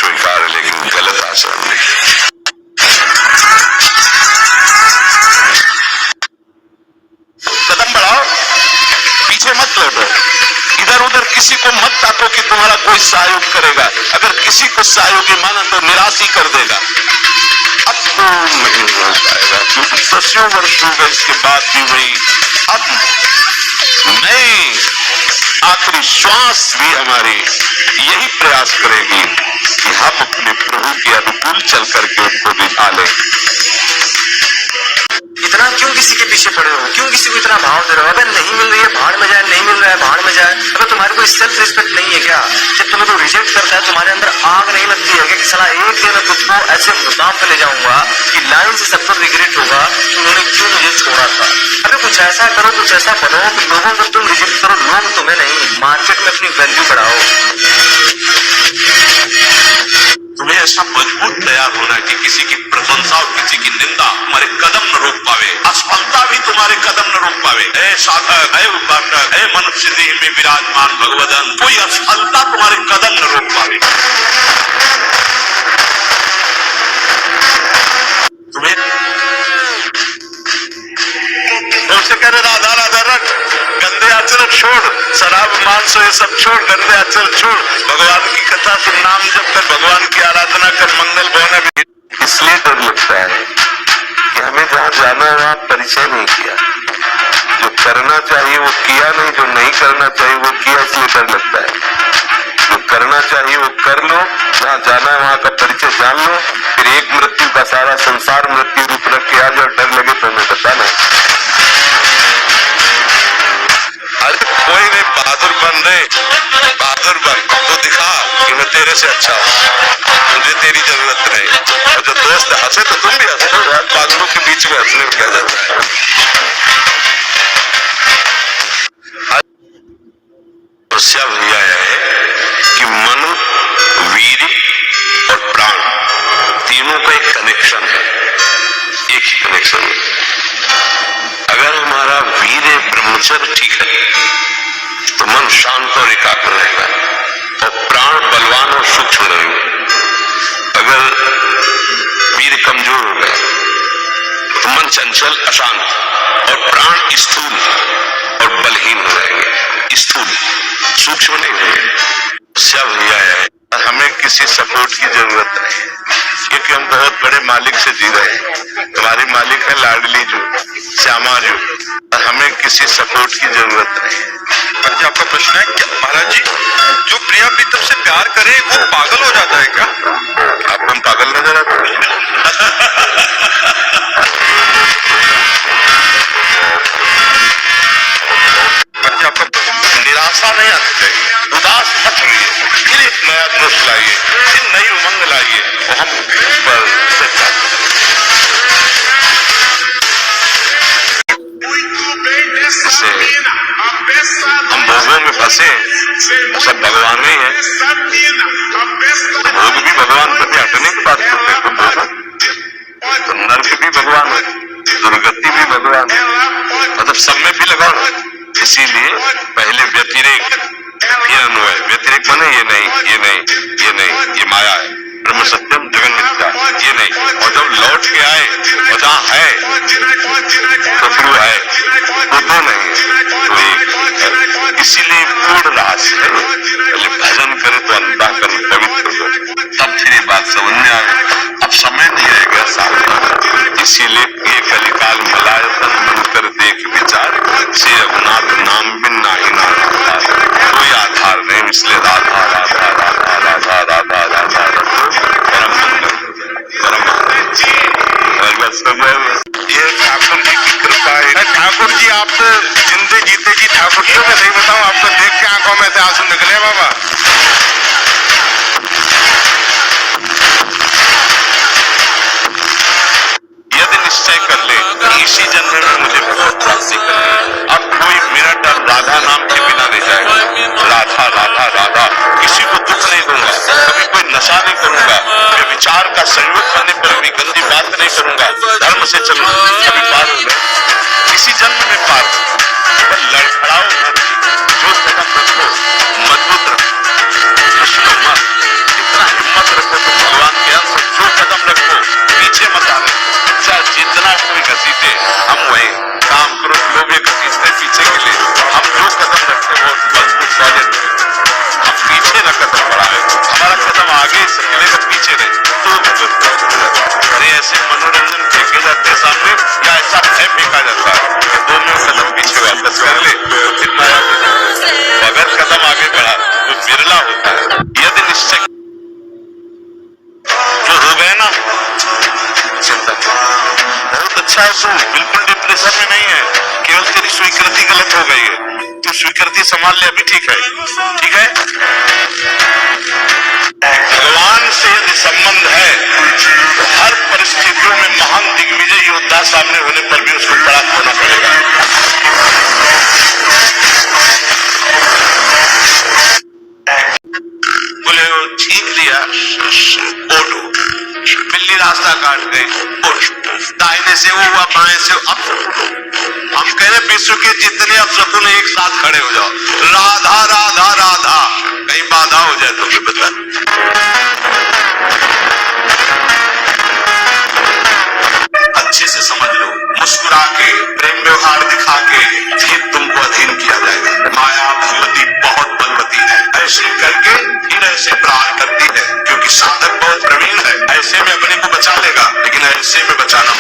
स्वीकार, लेकिन गलत आचरण नहीं। कदम बढ़ाओ, पीछे मत लौटो, इधर उधर किसी को मत ताको कि तुम्हारा कोई सहयोग करेगा। अगर किसी को सहयोगी माना तो निराश ही कर देगा। अब तो नहीं हो पाएगा, क्योंकि 10 वर्ष हो गए इसके बाद भी वही। अब नई आखिरी श्वास भी हमारी यही प्रयास करेगी कि हम अपने प्रभु के अनुकूल चल करके उनको बिठा लें। इतना क्यों किसी के पीछे पड़े हो, क्यों किसी को इतना भाव दे रहे हो? अबे नहीं मिल रही है भाड़ में जाए, नहीं मिल रहा है भाड़ में जाए। अबे तुम्हारी कोई सेल्फ रिस्पेक्ट नहीं है क्या? जब तुम्हें कोई रिजेक्ट करता है तुम्हारे अंदर आग नहीं लगती है कि साला एक दिन मैं तुझको ऐसे मुकाम पे ले जाऊंगा कि लाइन से सबको रिग्रेट होगा कि उन्होंने क्यों मुझे छोड़ा था। अबे कुछ ऐसा करो, कुछ ऐसा बनो कि लोगों को तुम रिजेक्ट करो, लोग तुम्हें नहीं। मार्केट में अपनी वैल्यू बढ़ाओ। तुम्हें ऐसा मजबूत तैयार होना है कि किसी की प्रशंसा और किसी की निंदा तुम्हारे कदम न रोक पावे, असफलता भी तुम्हारे कदम न रोक पावे। ऐ साधक, ऐ उपासक, ऐ मनुष्य देह में विराजमान भगवदन, कोई असफलता तुम्हारे कदम न रोक पावे। तुम्हें उनसे कह रहे राधा राधा रख, गंदे आचरण छोड़, शराब मांस ये सब छोड़, गंदे आचरण छोड़, भगवान की कथा सुन, नाम जप कर, भगवान की आराधना कर, मंगल भवन। इसलिए डर लगता है कि हमें जहाँ जाना है वहाँ परिचय नहीं किया, जो करना चाहिए वो किया नहीं, जो नहीं करना चाहिए वो किया, इसलिए डर लगता है। जो करना चाहिए वो कर लो, जहाँ जाना है वहाँ का परिचय जान लो, फिर एक मृत्यु का सारा संसार मृत्यु रूप रख के आ जाओ। डर लगे तो हमें बताना। अरे कोई नहीं, बहादुर बन रहे, बहादुर बन तो दिखा कि मैं तेरे से अच्छा हूँ, मुझे तेरी जरूरत नहीं। और जो दोस्त हंसे तो तुम भी हंसो, पागलों के बीच में हंसने में क्या जाता है। समस्या भैया है कि मन, वीर और प्राण तीनों का एक कनेक्शन है, एक ही कनेक्शन है। अगर हमारा वीर ब्रह्मचर्य ठीक है तो मन शांत और एकाग्र रहेगा और प्राण बलवान और सूक्ष्म रहेंगे। अगर वीर कमजोर हो गया तो मन चंचल अशांत और प्राण स्थूल और बलहीन हो जाएंगे, स्थूल सूक्ष्म नहीं रहेंगे। समस्या भैया है, हमें किसी सपोर्ट की जरूरत नहीं, क्योंकि हम बहुत बड़े मालिक से जी रहे हैं। तुम्हारी मालिक है लाडली जो श्यामा जो, और हमें किसी सपोर्ट की जरूरत नहीं। जी आपका प्रश्न है क्या महाराज जी, जो प्रिया प्रीतम से प्यार करे वो पागल हो जाता है क्या? आपको हम पागल नजर आते हैं? निराशा नहीं आनी चाहिए, उदास मत होइए, फिर एक नया जोश लाइए, फिर नई उमंग लाइए और हम उस पर हम भोगों में फंसे, सब भगवान ही है, भोग भी भगवान पर हटने की बात करते हैं। तो नर्क भी भगवान है, दुर्गति भी भगवान है, मतलब सब में भी लगाओ। इसीलिए पहले व्यतिरेक फिर अन्वय। व्यतिरेक माने ये नहीं, ये नहीं, ये नहीं, ये माया है, ब्रह्म सत्यम जगन मिथ्या, ये नहीं। और जब लौट के आए और जहाँ है तो फिर वो है, वो दो नहीं तो एक। इसीलिए पूर्ण रहस्य है, पहले भजन करे तो अंतःकरण पवित्र हो, तब फिर ये बात समझ में आ गई। अब समय नहीं रहेगा साथ, इसीलिए ये कलिकाल मलाय तन मन कर देख विचार से रघुनाथ नाम बिन नाही नाम, कोई आधार नहीं। इसलिए राधा राधा राधा राधा राधा राधा परम मंगल, परम भगवत समय। ये ठाकुर जी की कृपा है। ठाकुर जी आप जिंदे जीते जी ठाकुर जी मैं सही बताऊं, आपको देख के आंखों में से आंसू निकले बाबा। यदि निश्चय कर ले कि इसी जन्म में मुझे बहुत प्राप्ति करनी, अब कोई मिनट अब राधा नाम के बिना नहीं जाएगा। राधा राधा राधा, किसी को दुख नहीं दूंगा, कभी कोई नशा नहीं करूंगा, कभी विचार का संयोग करने पर भी गंदी बात नहीं करूंगा, धर्म से चलूंगा, कभी पार हो गए, इसी जन्म में पार हो। लड़खड़ाओ मत, जो कदम रखो मजबूत रखो, दुश्मन मत, इतना हिम्मत रखो घसीटे हम वहीं, काम क्रोध लोभ ये घसीटते पीछे के लिए, हम जो कदम रखते वो मजबूत सॉलिड, हम पीछे न कदम बढ़ाए, हमारा कदम आगे से मिलेगा पीछे नहीं तो अरे ऐसे मनोरंजन फेंके जाते हैं सामने, या ऐसा है फेंका जाता है कि दोनों कदम पीछे वापस कर ले तो फिर माया तो अगर कदम आगे बढ़ा वो बिरला होता है। यदि निश्चय जो हो गए ना चिंता बहुत अच्छा है, तू बिल्कुल डिप्रेशन में नहीं है, केवल तेरी स्वीकृति गलत हो गई है, तू स्वीकृति संभाल ले अभी ठीक है, ठीक है। भगवान से यदि संबंध है तो हर परिस्थितियों में महान दिग्विजय योद्धा सामने होने पर भी उसको परास्त होना पड़ेगा। बोले छींक लिया ओटो, बिल्ली रास्ता काट गई, दाहिने से वो हुआ बाएं से अब हम कह रहे विश्व के जितने अपशकुन एक साथ खड़े हो जाओ, राधा राधा राधा, कहीं बाधा हो जाए तो फिर बता। अच्छे से समझ लो, मुस्कुरा के प्रेम व्यवहार दिखा के फिर तुमको अधीन किया जाएगा। माया भगवती बहुत बलवती है, ऐसे करके फिर ऐसे प्रहार करती है, क्योंकि साधक बहुत प्रवीण है, ऐसे में अपने को बचा लेगा लेकिन ऐसे में बचाना